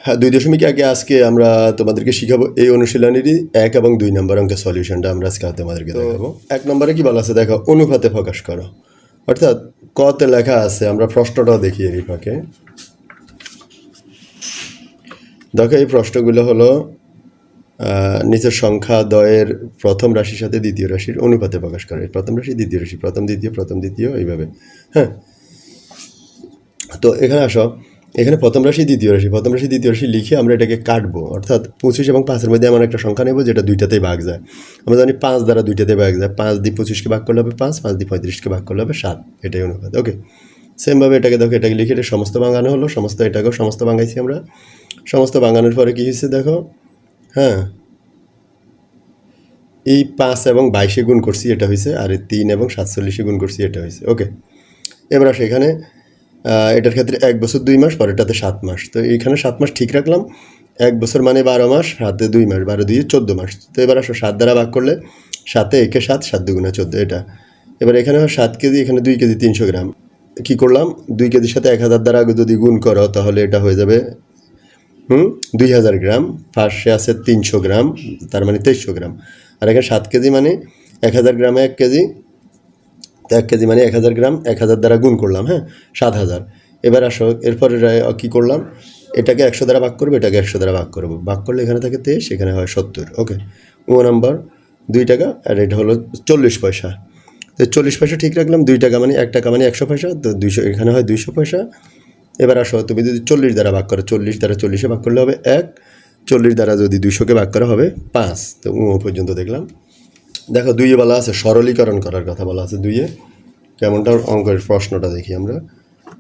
হ্যাঁ, 2.1 আজকে আমরা তোমাদেরকে শিখাবো এই অনুশীলনীরই 1 এবং 2 নম্বর অঙ্কের সলিউশনটা আমরা আজকে তোমাদেরকে দেখাবো। 1 নম্বরে কি বলা আছে দেখো, অনুপাতে প্রকাশ করো। অর্থাৎ কতে লেখা আছে, আমরা প্রশ্নটাও দেখি এই ফাঁকে। দেখো এই প্রশ্নগুলো হলো নিচের সংখ্যা দ্বয়ের প্রথম রাশির সাথে দ্বিতীয় রাশির অনুপাতে প্রকাশ করে। প্রথম রাশি দ্বিতীয় রাশি, প্রথম দ্বিতীয় প্রথম দ্বিতীয়, এইভাবে। হ্যাঁ, তো এখানে আসো, এখানে প্রথম রাশি দ্বিতীয় রাশি, প্রথম রাশি দ্বিতীয় রাশি লিখে আমরা এটাকে কাটবো। অর্থাৎ 25 এবং 5-এর মধ্যে এমন একটা সংখ্যা নেব যেটা দুইটাতেই ভাগ যায়। আমরা জানি 5 দ্বারা দুইটাতে ভাগ যায়। 5 দিয়ে 25কে ভাগ করলে হবে 5, 5 দিয়ে 35কে ভাগ করলে হবে 7। এটাই অনুপাত। ওকে, সেমভাবে এটাকে দেখো, এটাকে লিখে এটা সমস্ত ভাঙানো হলো। এটাকেও সমস্ত ভাঙাইছি আমরা। সমস্ত ভাঙানোর পরে কী হয়েছে দেখো, হ্যাঁ, এই 5 এবং 22-এ গুণ করছি, এটা হয়েছে। আর এই 3 এবং 47-এ গুণ করছি, এটা হয়েছে। ওকে, এবার আসে এখানে এটার ক্ষেত্রে 1 বছর 2 মাস, পরেরটাতে 7 মাস। তো এইখানে 7 মাস ঠিক রাখলাম। 1 বছর মানে 12 মাস, 7-এ 2 মাস, 12 2-এ 14 মাস। তো এবার আসো 7 দ্বারা ভাগ করলে 7-এ 1-এ 7, 7 2 14, এটা। এবার এখানে হয় 7 কেজি, এখানে 2 কেজি 300 গ্রাম। কী করলাম, 2 কেজির সাথে 1000 দ্বারা যদি গুণ করো তাহলে এটা হয়ে যাবে 2000 গ্রাম। পাশে আছে 300 গ্রাম, তার মানে 2300 গ্রাম। আর এখানে 7 কেজি মানে 1000 গ্রামে 1 কেজি, তো 1 কেজি মানে 1000 গ্রাম, 1000 দ্বারা গুণ করলাম, হ্যাঁ, 7000। এবার আসো, এরপরে কী করলাম, এটাকে 100 দ্বারা ভাগ করবো, এটাকে 100 দ্বারা ভাগ করবো। ভাগ করলে এখানে থাকে 23, এখানে হয় 70। ওকে, নম্বর 2 টাকা, আর এটা হলো 40 পয়সা। তো 40 পয়সা ঠিক রাখলাম। 2 টাকা মানে 1 টাকা মানে 100 পয়সা, তো 200, এখানে হয় 200 পয়সা। এবার আসো, তুমি যদি 40 দ্বারা ভাগ করো, 40 দ্বারা 40-এ ভাগ করলে হবে 1, 40 দ্বারা যদি 200-কে ভাগ করা হবে 5। তো পর্যন্ত দেখলাম। দেখো 2-এ বলা আছে সরলীকরণ করার কথা বলা আছে। 2-এ কেমনটা অঙ্কের প্রশ্নটা দেখি আমরা।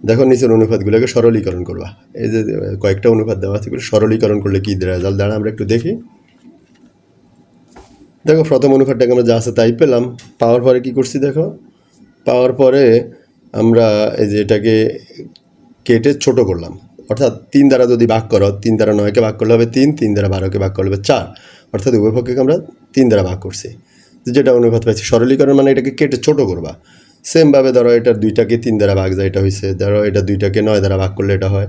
দেখো নিচের অনুপাতগুলোকে সরলীকরণ করবা। এই যে কয়েকটা অনুপাত দেওয়া আছে, এগুলো সরলীকরণ করলে কী রেজাল্ট দাঁড়ায় আমরা একটু দেখি। দেখো প্রথম অনুপাতটাকে আমরা যা আছে তাই পেলাম। পাওয়ার পরে কী করছি দেখো, পাওয়ার পরে আমরা এই যে এটাকে কেটে ছোট করলাম। অর্থাৎ 3 দ্বারা যদি ভাগ করো, 3 দ্বারা 9-কে ভাগ করলে হবে 3, 3 দ্বারা 12-কে ভাগ করলে হবে 4। অর্থাৎ উভয় পক্ষকে আমরা 3 দ্বারা ভাগ করছি, যেটা অনুপাত পাইছি। সরলীকরণ মানে এটাকে কেটে ছোট করবা। সেমভাবে ধরো এটার 2টাকে 3 দ্বারা ভাগ যায়, এটা হয়েছে। ধরো এটা 2টাকে 9 দ্বারা ভাগ করলে এটা হয়,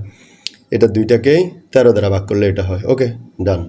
এটা 2টাকেই 13 দ্বারা ভাগ করলে এটা হয়। ওকে, ডান।